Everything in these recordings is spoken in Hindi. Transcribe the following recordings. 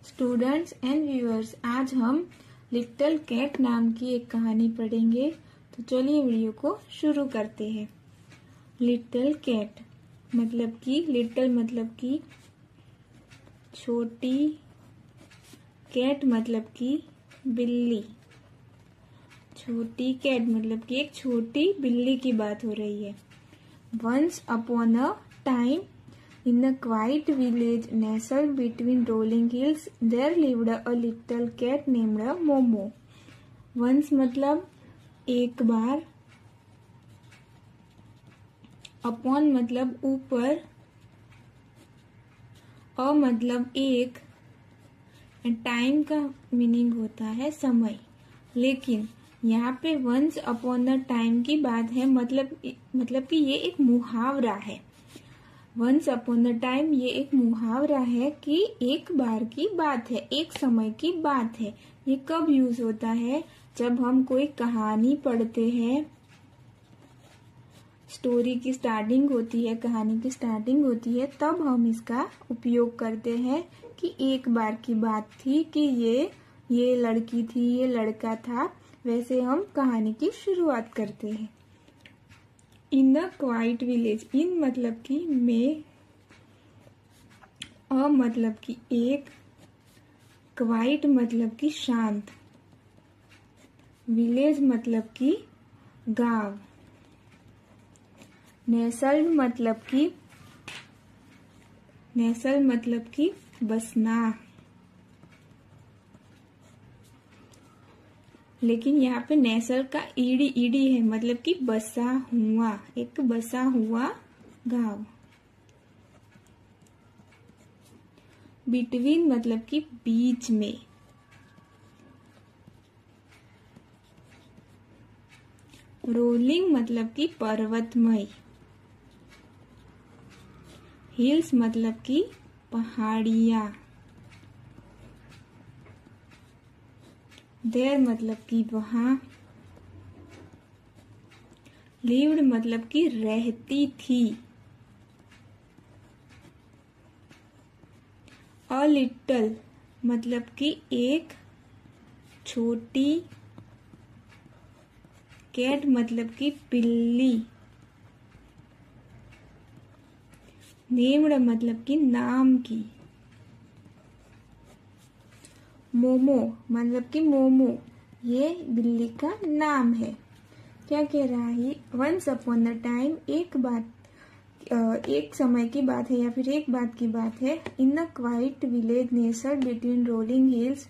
स्टूडेंट्स एंड व्यूअर्स, आज हम लिटिल कैट नाम की एक कहानी पढ़ेंगे। तो चलिए वीडियो को शुरू करते हैं। लिटिल कैट मतलब कि छोटी, कैट मतलब कि बिल्ली। छोटी कैट मतलब कि एक छोटी बिल्ली की बात हो रही है। Once upon a time in a quiet village nestled between rolling hills, there lived a little cat named Momo. Once मतलब एक बार, upon मतलब ऊपर, अ मतलब एक, टाइम का मीनिंग होता है समय। लेकिन यहाँ पे वंस अपॉन अ टाइम की बात है, मतलब कि ये एक मुहावरा है। वंस अपॉन अ टाइम ये एक मुहावरा है कि एक बार की बात है, एक समय की बात है। ये कब यूज होता है? जब हम कोई कहानी पढ़ते हैं, स्टोरी की स्टार्टिंग होती है, कहानी की स्टार्टिंग होती है, तब हम इसका उपयोग करते हैं कि एक बार की बात थी कि ये लड़की थी, ये लड़का था। वैसे हम कहानी की शुरुआत करते हैं। इन द क्वाइट विलेज, इन मतलब कि में, अ मतलब कि एक, क्वाइट मतलब कि शांत, विलेज मतलब कि गांव, नेसल मतलब कि बसना। लेकिन यहाँ पे नेसल का ईडी है, मतलब कि बसा हुआ, एक बसा हुआ गांव। बिटवीन मतलब कि बीच में। रोलिंग मतलब कि पर्वतमय। हिल्स मतलब कि पहाड़िया। देयर मतलब कि वहां। लिव्ड मतलब कि रहती थी। अ लिटल मतलब कि एक छोटी, कैट मतलब कि बिल्ली, नेम्ड मतलब कि नाम की, मोमो मतलब कि मोमो, ये बिल्ली का नाम है। क्या कह रहा है? वंस अपॉन द टाइम, एक समय की बात है या फिर एक बात की बात है। In a quiet village nested between rolling hills,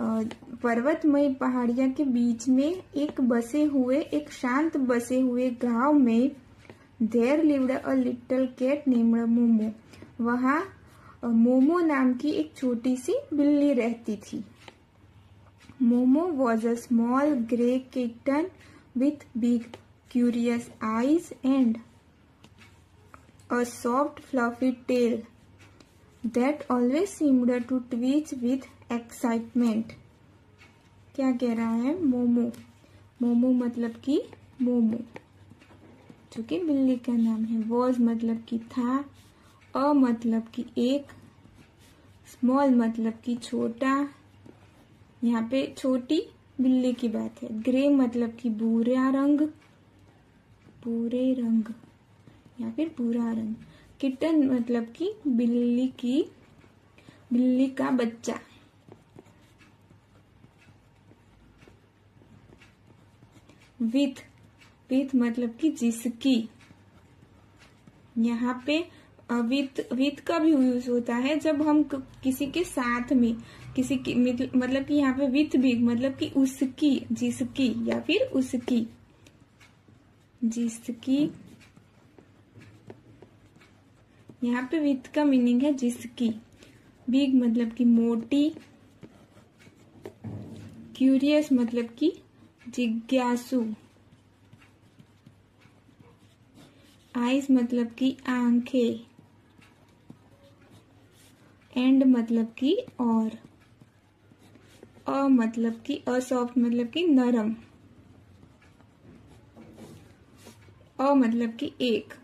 पर्वतमय पहाड़िया के बीच में एक शांत बसे हुए गांव में, there lived a little cat named Momo, वहां मोमो नाम की एक छोटी सी बिल्ली रहती थी। Momo was a small grey kitten with big curious eyes and a soft fluffy tail that always seemed to twitch with excitement. क्या कह रहा है? मोमो मतलब कि मोमो, जो कि बिल्ली का नाम है। वॉज मतलब कि था, अ मतलब कि एक, स्मॉल मतलब कि छोटा, यहाँ पे छोटी बिल्ली की बात है। ग्रे मतलब कि भूरे रंग या फिर भूरा रंग। किटन मतलब कि बिल्ली का बच्चा। विथ मतलब कि जिसकी। यहाँ पे विथ का भी यूज होता है जब हम किसी के साथ में, किसी की मतलब कि यहाँ पे विथ भी मतलब कि उसकी, जिसकी या फिर उसकी, जिसकी। यहाँ पे विथ का मीनिंग है जिसकी। बिग मतलब कि मोटी। क्यूरियस मतलब कि जिज्ञासु। आईज मतलब कि आंखें। एंड मतलब कि और। अ मतलब कि असॉफ्ट मतलब कि नरम। अ मतलब कि एक।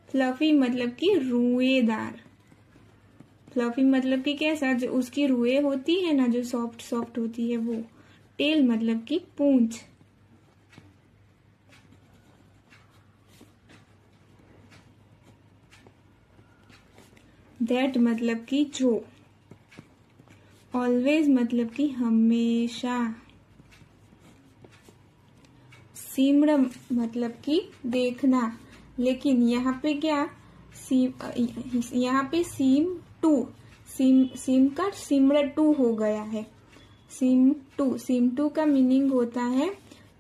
फ्लफी मतलब कि रुएदार। फ्लफी मतलब कि कैसा, जो उसकी रुएं होती है ना, जो सॉफ्ट सॉफ्ट होती है वो। टेल मतलब कि पूंछ। दैट मतलब कि जो। ऑलवेज मतलब कि हमेशा। सीम्ड मतलब कि देखना, लेकिन यहाँ पे क्या, यहाँ पे सीम का सिम्ड टू हो गया है। सीम टू का मीनिंग होता है,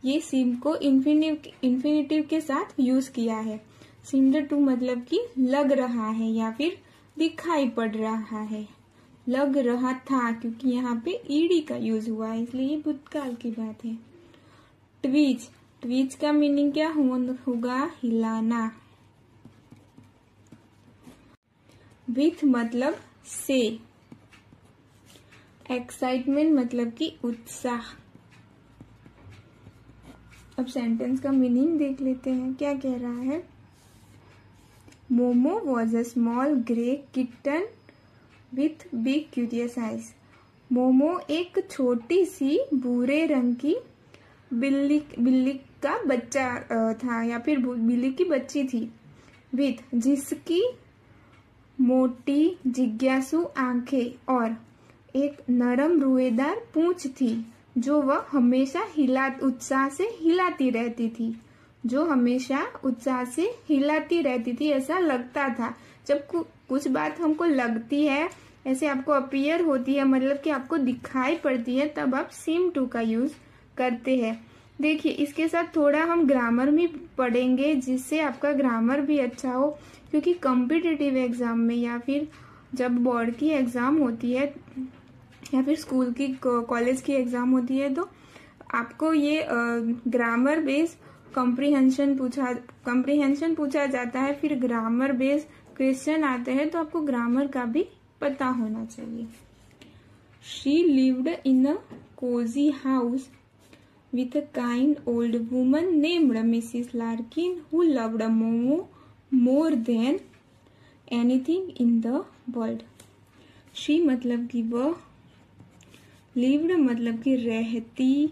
ये सीम को इन्फिनिटिव के साथ यूज किया है। सीम्ड टू मतलब कि लग रहा है या फिर दिखाई पड़ रहा है। लग रहा था क्योंकि यहाँ पे ईडी का यूज हुआ है, इसलिए ये भूतकाल की बात है। ट्वीच का मीनिंग क्या होगा, हिलाना। विथ मतलब से। एक्साइटमेंट मतलब कि उत्साह। अब सेंटेंस का मीनिंग देख लेते हैं, क्या कह रहा है। Momo was a small grey kitten with big curious eyes. Momo एक छोटी सी भूरे रंग की बिल्ली का बच्चा था, या फिर बिल्ली की बच्ची थी। विथ जिसकी मोटी जिज्ञासु आंखें और एक नरम रुएदार पूंछ थी, जो वह हमेशा उत्साह से हिलाती रहती थी। जो हमेशा उत्साह से हिलाती रहती थी, ऐसा लगता था। जब कुछ बात हमको लगती है, ऐसे आपको अपीयर होती है, मतलब कि आपको दिखाई पड़ती है, तब आप सीम टू का यूज करते हैं। देखिए, इसके साथ थोड़ा हम ग्रामर भी पढ़ेंगे, जिससे आपका ग्रामर भी अच्छा हो, क्योंकि कॉम्पिटिटिव एग्जाम में या फिर जब बोर्ड की एग्जाम होती है या फिर स्कूल की कॉलेज की एग्जाम होती है, तो आपको ये ग्रामर बेस्ड कॉम्प्रिहेंशन पूछा जाता है, फिर ग्रामर बेस्ड क्वेश्चन आते हैं, तो आपको ग्रामर का भी पता होना चाहिए। She lived in a cosy house with a kind old woman named Mrs. Larkin, who loved Momo more than anything in the world. She मतलब कि वह, lived मतलब कि रहती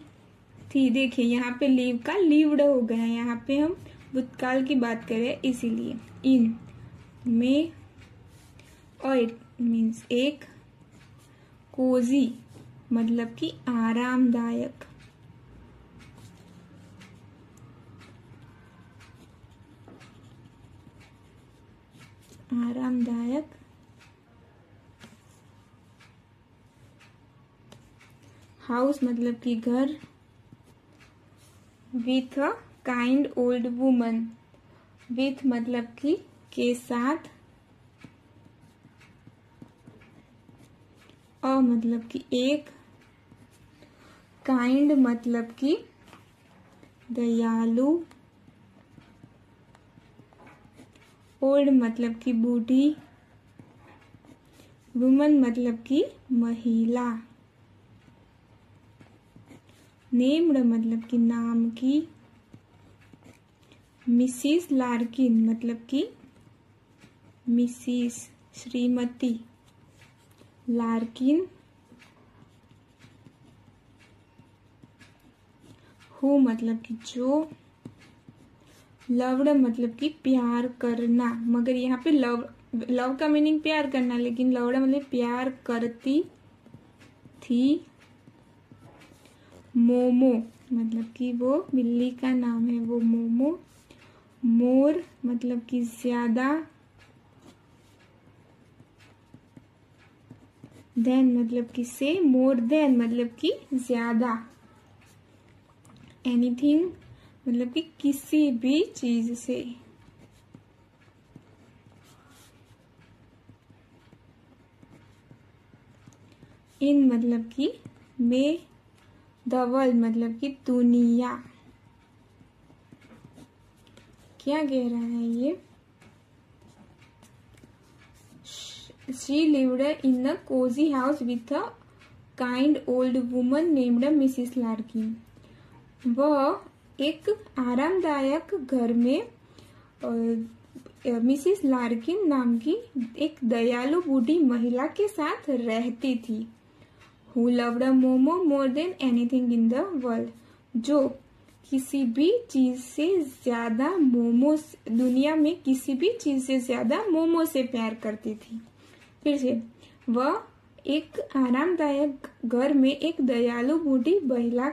थी। देखिए, यहाँ पे live का lived हो गया है, यहाँ पे हम भूतकाल की बात करें इसीलिए। इन में और इट मीन्स एक, कोजी मतलब कि आरामदायक। आरामदायक हाउस मतलब कि घर। With a kind old woman, with मतलब कि के साथ, अ मतलब कि एक, काइंड मतलब कि दयालु, ओल्ड मतलब कि बूढ़ी, वुमन मतलब कि महिला, नेम्ड मतलब कि नाम की, मिसिस लार्किन मतलब कि मिसिस श्रीमती लार्किन, हु मतलब कि जो, लव्ड मतलब कि प्यार करना, मगर यहाँ पे लव का मीनिंग प्यार करना, लेकिन लव्ड मतलब प्यार करती थी। मोमो मतलब कि वो बिल्ली का नाम है, वो मोमो। मोर मतलब कि ज्यादा। देन मतलब कि से, मोर देन मतलब कि ज्यादा। एनीथिंग मतलब कि किसी भी चीज से। इन मतलब कि में, द वर्ल्ड मतलब कि दुनिया। क्या कह रहा है ये, she lived in a cosy house with a kind old woman named Mrs Larkin. वह एक आरामदायक घर में मिसिस लार्किन नाम की एक दयालु बूढ़ी महिला के साथ रहती थी। Who loved momo more than anything in the world, जो किसी भी चीज से ज्यादा मोमो, दुनिया में किसी भी चीज से ज्यादा मोमो से प्यार करती थी। फिर से, वह एक आरामदायक घर में एक दयालु बूढ़ी महिला,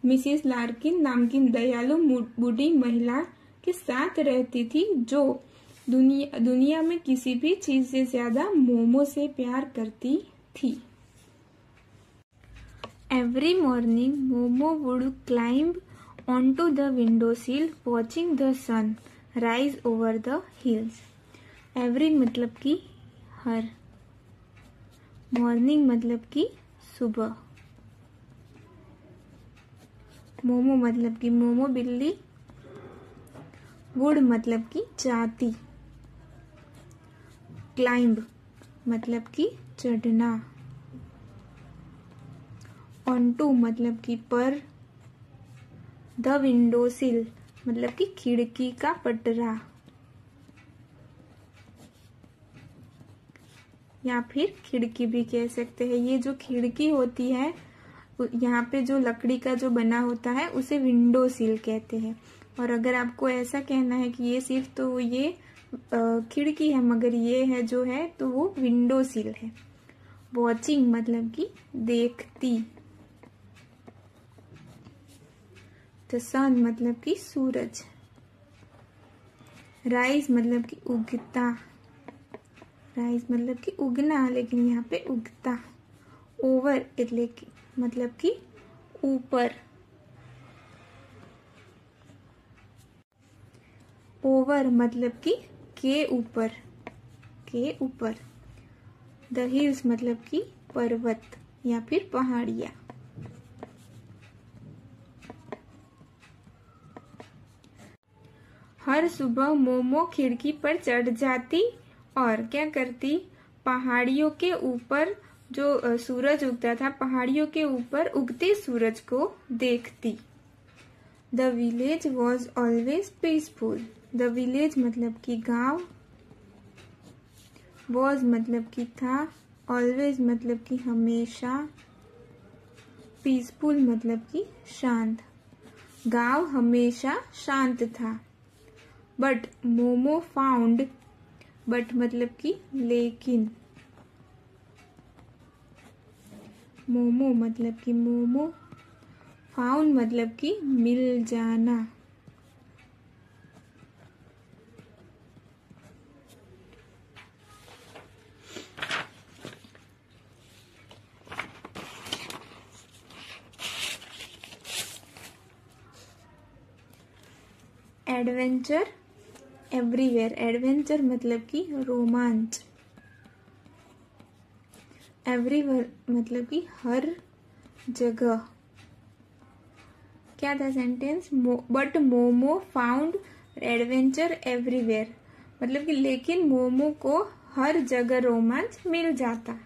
मिसिस लार्किन नाम की दयालु बूढ़ी महिला के साथ रहती थी, जो दुनिया में किसी भी चीज से ज्यादा मोमो से प्यार करती थी। Every morning, Momo would climb onto the windowsill, watching the sun rise over the hills. Every मतलब कि हर, मॉर्निंग मतलब कि सुबह, मोमो मतलब कि मोमो बिल्ली, वुड मतलब कि जाती, क्लाइंब मतलब कि चढ़ना, ऑनटू मतलब कि पर, द विंडोसिल मतलब कि खिड़की का पटरा, या फिर खिड़की भी कह सकते हैं। ये जो खिड़की होती है, यहाँ पे जो लकड़ी का जो बना होता है उसे विंडो सिल कहते हैं। और अगर आपको ऐसा कहना है कि ये सिर्फ तो ये खिड़की है, मगर ये है जो है तो वो विंडो सिल है। वॉचिंग मतलब कि देखती, द सन मतलब कि सूरज, राइज मतलब कि उगता, राइज मतलब कि उगना, लेकिन यहाँ पे उगता, ओवर मतलब कि ऊपर, ओवर मतलब कि के ऊपर, के ऊपर, द हिल्स मतलब कि पर्वत या फिर पहाड़ियां। हर सुबह मोमो खिड़की पर चढ़ जाती और क्या करती, पहाड़ियों के ऊपर जो सूरज उगता था, पहाड़ियों के ऊपर उगते सूरज को देखती। The village was always peaceful, the village मतलब कि गांव, वॉज मतलब कि था, ऑलवेज मतलब कि हमेशा, पीसफुल मतलब कि शांत, गांव हमेशा शांत था। बट मोमो फाउंड, बट मतलब कि लेकिन, मोमो मतलब कि मोमो, फाउंड मतलब कि मिल जाना। एडवेंचर एवरीवेयर, एडवेंचर मतलब कि रोमांच, एवरीवेयर मतलब कि हर जगह। क्या था sentence, but momo found adventure everywhere, मतलब कि लेकिन मोमो को हर जगह रोमांच मिल जाता।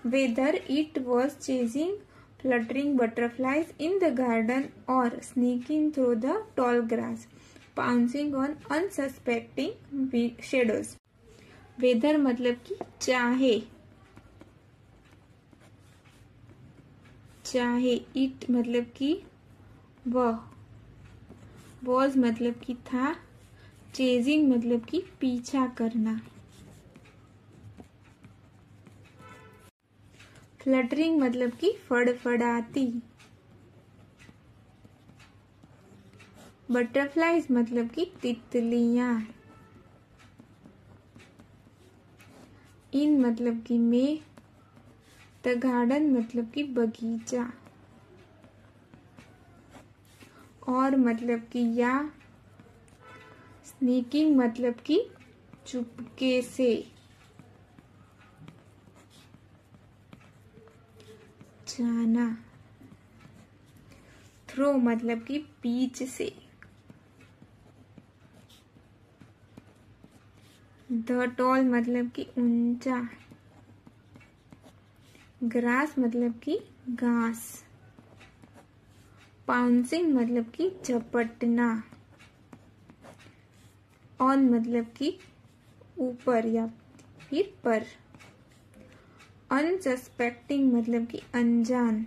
Whether it was chasing fluttering butterflies in the garden और sneaking through the tall grass, pouncing on unsuspecting shadows. Whether मतलब कि चाहे, चाहे, इट मतलब कि वह, वॉज मतलब कि था, चेजिंग मतलब कि पीछा करना, फ्लटरिंग मतलब कि फड़फड़ाती, बटरफ्लाइज मतलब कि तितलियां, इन मतलब कि में, द गार्डन मतलब कि बगीचा, और मतलब कि या, स्नीकिंग मतलब कि चुपके से, जाना, थ्रो मतलब कि बीच से, द टॉल मतलब कि ऊंचा, ग्रास मतलब कि घास, पाउंसिंग मतलब कि झपटना, ऑन मतलब कि ऊपर या फिर पर। अनसस्पेक्टिंग मतलब कि अनजान।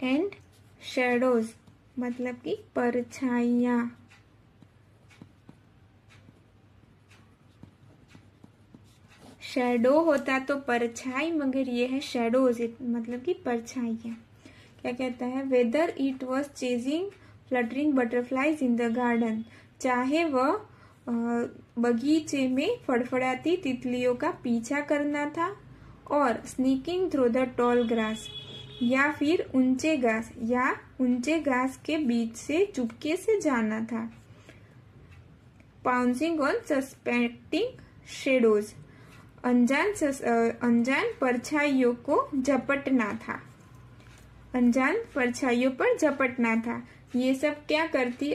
एंड शैडोज मतलब कि परछाइयां। शैडो होता तो परछाई, मगर ये है शैडोज मतलब कि परछाइयां। क्या कहता है, weather it was chasing fluttering butterflies in the garden, चाहे वह बगीचे में फड़फड़ाती तितलियों का पीछा करना था, और sneaking through the tall grass, या फिर ऊंचे घास के बीच से चुपके से जाना था। पाउंसिंग ऑन सस्पेक्टिंग शेडोज, अनजान परछाइयों को झपटना था। अनजान परछाइयों पर झपटना था। ये सब क्या करती,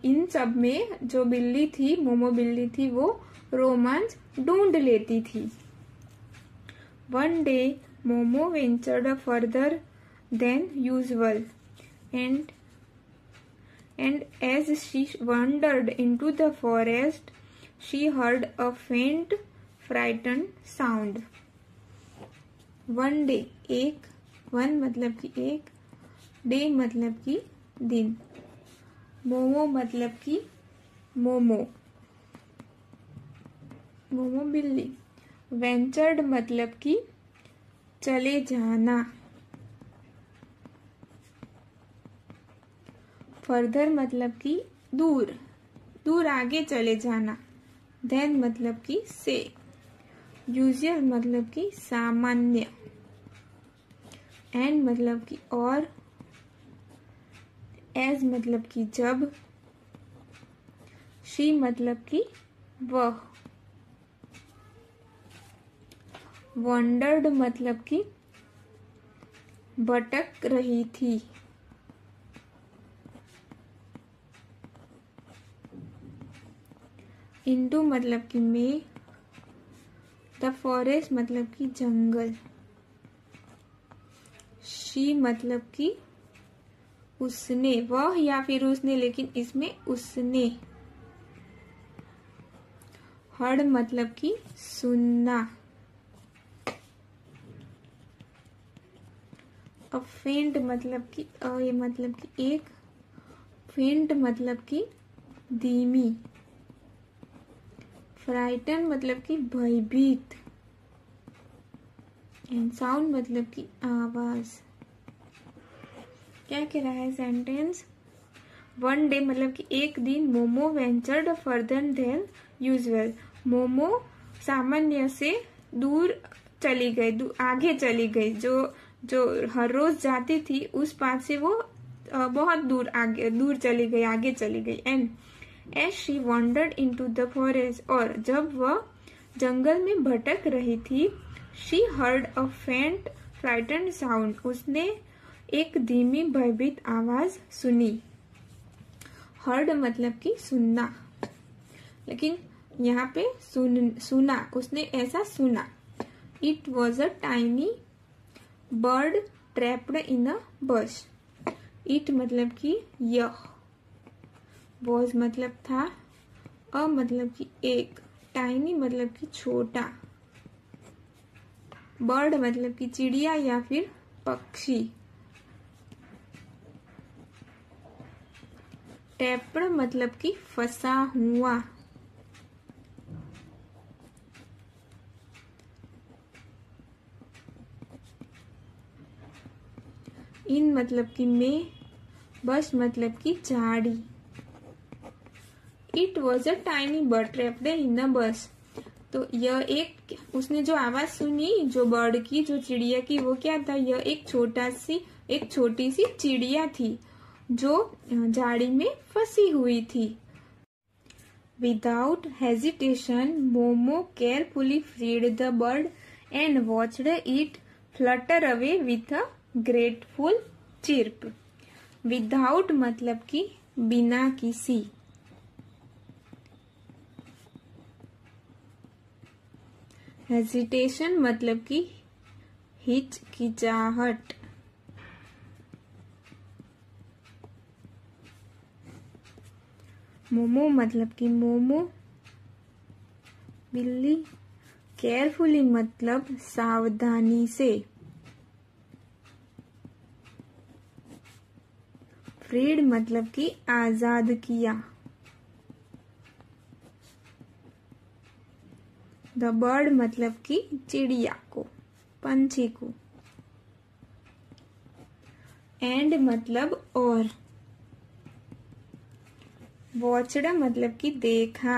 इन सब में जो बिल्ली थी, मोमो बिल्ली थी, वो रोमांच ढूंढ लेती थी। One day momo ventured further than usual, and as she wandered into the forest, she heard a faint, frightened sound. One day, एक, वन मतलब कि एक, डे मतलब कि दिन, मोमो मतलब कि मोमो बिल्ली, वेंचर्ड मतलब कि चले जाना, फर्दर मतलब कि दूर आगे चले जाना, देन मतलब कि से, यूजुअल मतलब कि सामान्य, एंड मतलब कि और, एज मतलब कि जब, शी मतलब कि वह, वंडर्ड मतलब कि भटक रही थी, इंटू मतलब कि में, द फॉरेस्ट मतलब कि जंगल, शी मतलब कि उसने, वह या फिर उसने, लेकिन इसमें उसने, हर्ड मतलब कि सुनना, अ फेंट मतलब कि ये मतलब कि एक, फेंट मतलब कि धीमी, फ्राइटन मतलब कि भयभीत, एंड साउंड मतलब कि आवाज। क्या कह रहा है सेंटेंस, वन डे मतलब कि एक दिन, momo ventured further than usual, momo सामान्य से दूर चली गई, आगे चली गई, जो हर रोज जाती थी उस पाथ से वो बहुत दूर चली गई, आगे चली गई। And as she wandered into the forest, और जब वह जंगल में भटक रही थी, she heard a faint frightened sound, उसने एक धीमी भयभीत आवाज सुनी। heard मतलब कि सुनना, लेकिन यहाँ पे सुना, उसने ऐसा सुना। it was a tiny bird trapped in a bush, it मतलब कि यह, वॉज मतलब था, अ मतलब कि एक, टाइनी मतलब कि छोटा, बर्ड मतलब कि चिड़िया या फिर पक्षी, टैप्ड मतलब कि फंसा हुआ, इन मतलब कि में, बस मतलब कि झाड़ी। It was a tiny bird trapped in a bush, तो यह एक, उसने जो आवाज सुनी जो बर्ड की, जो चिड़िया की, वो क्या था, यह एक छोटी सी चिड़िया थी जो झाड़ी में फंसी हुई थी। Without hesitation Momo carefully freed the bird and watched it flutter away with a grateful chirp. Without मतलब कि बिना किसी, हेजिटेशन मतलब कि हिचकिचाहट, मोमो मतलब कि मोमो बिल्ली। केयरफुली मतलब सावधानी से। फ्रीड मतलब कि आजाद किया। द बर्ड मतलब कि चिड़िया को, पंछी को। एंड मतलब और। वॉचड मतलब कि देखा।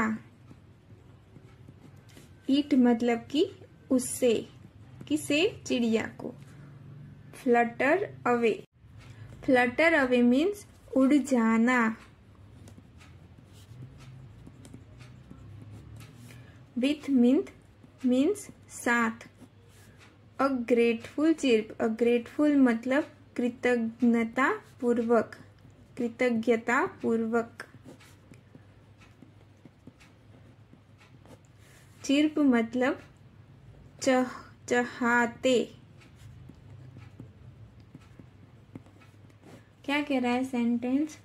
ईट मतलब कि उससे, किसे, चिड़िया को। Flutter away. Flutter away means उड़ जाना। विथ मीन्स साथ। अ ग्रेटफुल चिर्प। अ ग्रेटफुल मतलब कृतज्ञता पूर्वक, कृतज्ञता पूर्वक। चिर्प मतलब चहचहाते। क्या कह रहा है sentence?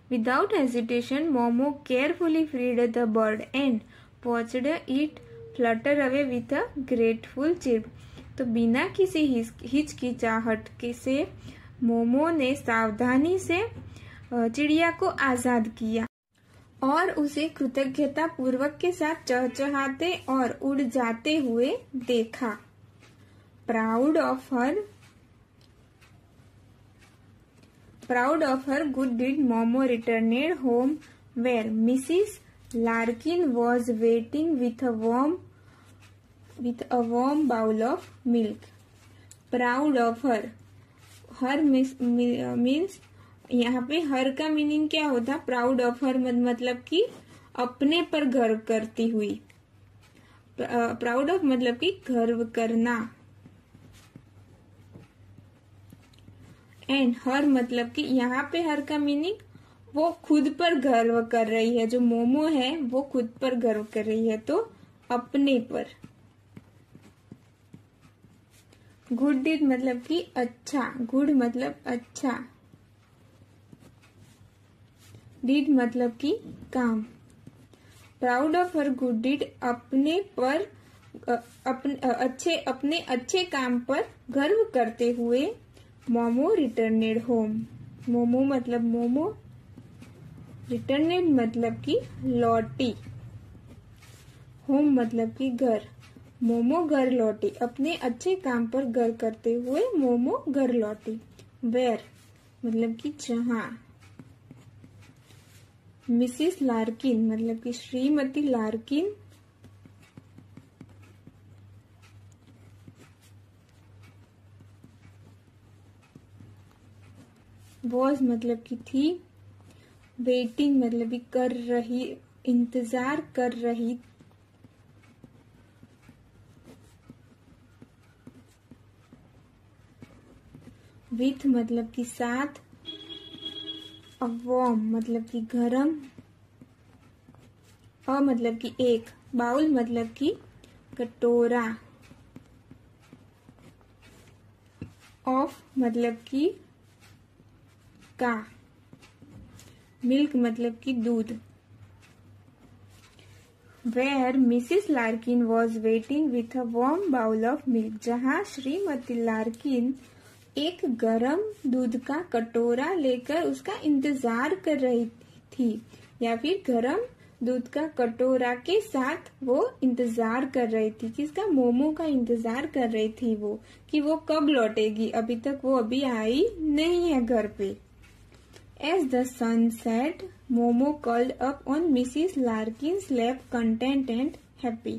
Without hesitation Momo carefully freed the bird and watched it flutter away with a grateful chirp. तो बिना किसी हिचकिचाहट के से मोमो ने सावधानी से चिड़िया को आजाद किया और उसे कृतज्ञता पूर्वक के साथ चहचहाते और उड़ जाते हुए देखा। Proud of her good deed Momo returned home where Mrs Larkin was waiting with a warm bowl of milk. Proud of her means यहाँ पे हर का मीनिंग क्या होता? प्राउड ऑफ हर मतलब कि अपने पर गर्व करती हुई। प्राउड ऑफ मतलब कि गर्व करना। एंड हर मतलब कि यहाँ पे हर का मीनिंग वो खुद पर गर्व कर रही है। जो मोमो है वो खुद पर गर्व कर रही है, तो अपने पर। गुड डीड मतलब कि अच्छा। गुड मतलब अच्छा। डीड मतलब कि काम। Proud of her good deed अपने पर अपने अच्छे काम पर गर्व करते हुए मोमो रिटर्नेड होम। मोमो मतलब मोमो, रिटर्नेड मतलब कि लौटी, होम मतलब कि घर। मोमो घर लौटी। अपने अच्छे काम पर गर्व करते हुए मोमो घर लौटी। वेयर मतलब कि जहां। मिसिस लार्किन मतलब कि श्रीमती लार्किन वॉज मतलब कि थी। वेटिंग मतलब कि कर रही, इंतजार कर रही। विथ मतलब कि साथ। वार्म मतलब कि गरम। अ मतलब कि एक। बाउल मतलब कि कटोरा। ऑफ मतलब कि का। मिल्क मतलब कि दूध। Where Mrs Larkin was waiting with a warm bowl of milk. जहां श्रीमती लार्किन एक गरम दूध का कटोरा लेकर उसका इंतजार कर रही थी, या फिर गरम दूध का कटोरा के साथ वो इंतजार कर रही थी। किसका? मोमो का इंतजार कर रही थी वो, कि वो कब लौटेगी। अभी तक वो अभी आई नहीं है घर पे। As the sun set, Momo curled up on Mrs. Larkin's lap, content and happy.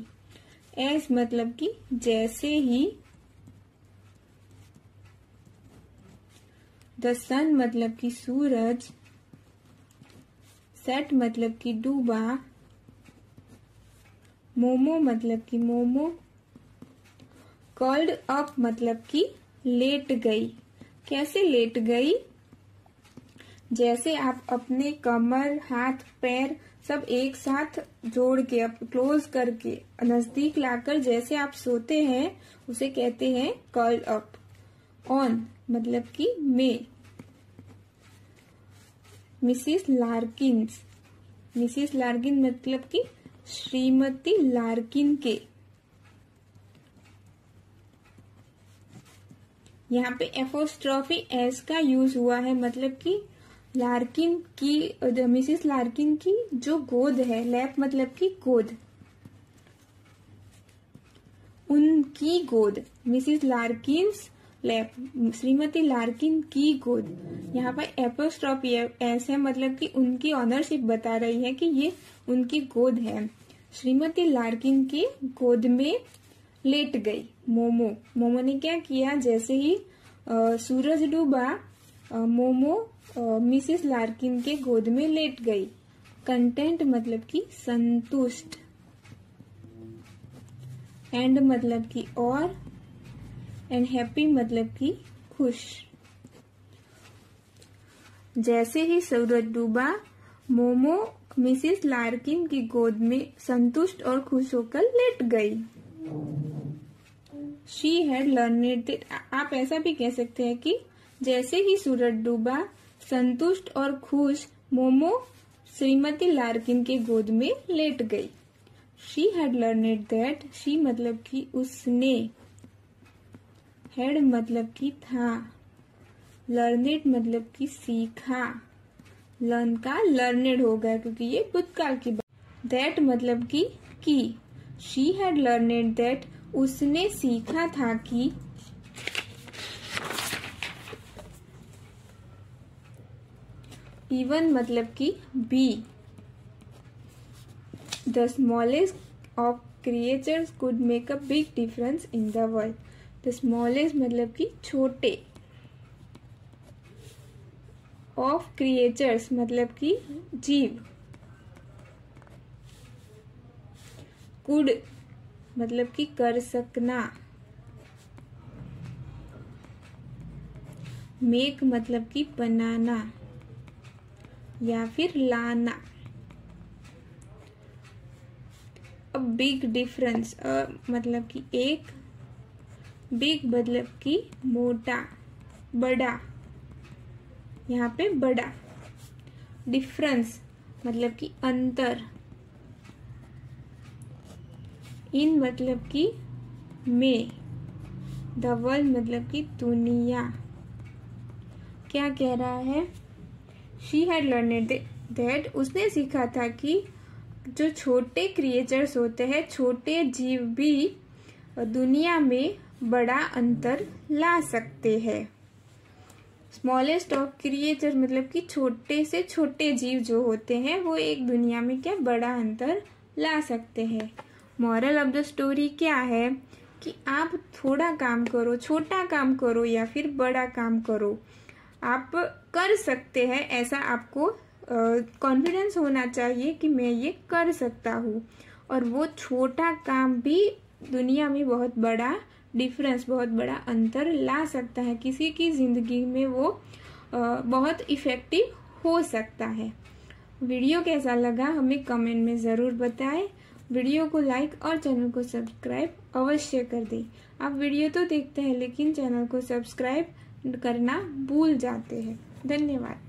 As मतलब कि जैसे ही। The sun मतलब कि सूरज। Set मतलब कि डूबा। मोमो मतलब कि मोमो। Curled up मतलब कि लेट गई। कैसे लेट गई? जैसे आप अपने कमर, हाथ, पैर सब एक साथ जोड़ के, क्लोज करके, नजदीक लाकर जैसे आप सोते हैं, उसे कहते हैं कर्ल अप। ऑन मतलब कि में। मिसिस लार्किन्स मिसिस लार्किन मतलब कि श्रीमती लार्किन के। यहाँ पे एपोस्ट्रॉफी एस का यूज हुआ है, मतलब कि लार्किन की, मिसिस लार्किन की जो गोद है, लैप मतलब कि गोद, उनकी गोद, मिसिस लार्किन्स लैप, श्रीमती लार्किन की गोद। यहाँ पर एपोस्ट्रॉफी एस है, मतलब कि उनकी ऑनरशिप बता रही है कि ये उनकी गोद है। श्रीमती लार्किन की गोद में लेट गई मोमो। मोमो ने क्या किया, जैसे ही सूरज डूबा, मोमो मिसिस लार्किन के गोद में लेट गई। कंटेंट मतलब कि संतुष्ट, एंड मतलब कि और, एंड हैप्पी मतलब कि खुश। जैसे ही सूरज डूबा, मोमो मिसिस लार्किन की गोद में संतुष्ट और खुश होकर लेट गई। शी हैड लर्नड दैट, आप ऐसा भी कह सकते हैं कि जैसे ही सूरज डूबा, संतुष्ट और खुश मोमो श्रीमती लार्किन के गोद में लेट गई। She had learned that, she मतलब कि उसने, हैड मतलब कि था, लर्नेड मतलब कि सीखा, लर्न का लर्नेड हो गया क्योंकि ये भूतकाल की बात। दैट मतलब कि शी हैड लर्नेड दैट, उसने सीखा था कि, इवन मतलब कि भी, the smallest of creatures could make a big difference in the world. The smallest मतलब कि छोटे, ऑफ क्रिएचर्स मतलब कि जीव, कुड मतलब कि कर सकना, मेक मतलब कि बनाना या फिर लाना। अ बिग डिफरेंस, मतलब कि एक, बिग मतलब कि मोटा, बड़ा, यहाँ पे बड़ा। डिफरेंस मतलब कि अंतर, इन मतलब कि में, द वर्ल्ड मतलब कि दुनिया। क्या कह रहा है, शी हैड लर्नड दैट, उसने सीखा था कि जो छोटे क्रिएचर्स होते हैं, छोटे जीव भी दुनिया में बड़ा अंतर ला सकते हैं। स्मॉलेस्ट ऑफ क्रिएचर मतलब कि छोटे से छोटे जीव जो होते हैं वो एक दुनिया में क्या बड़ा अंतर ला सकते हैं। मॉरल ऑफ द स्टोरी क्या है कि आप थोड़ा काम करो, छोटा काम करो या फिर बड़ा काम करो, आप कर सकते हैं। ऐसा आपको कॉन्फिडेंस होना चाहिए कि मैं ये कर सकता हूँ, और वो छोटा काम भी दुनिया में बहुत बड़ा डिफरेंस, बहुत बड़ा अंतर ला सकता है। किसी की जिंदगी में वो बहुत इफेक्टिव हो सकता है। वीडियो कैसा लगा हमें कमेंट में ज़रूर बताएं। वीडियो को लाइक और चैनल को सब्सक्राइब अवश्य कर दें। आप वीडियो तो देखते हैं लेकिन चैनल को सब्सक्राइब करना भूल जाते हैं। धन्यवाद।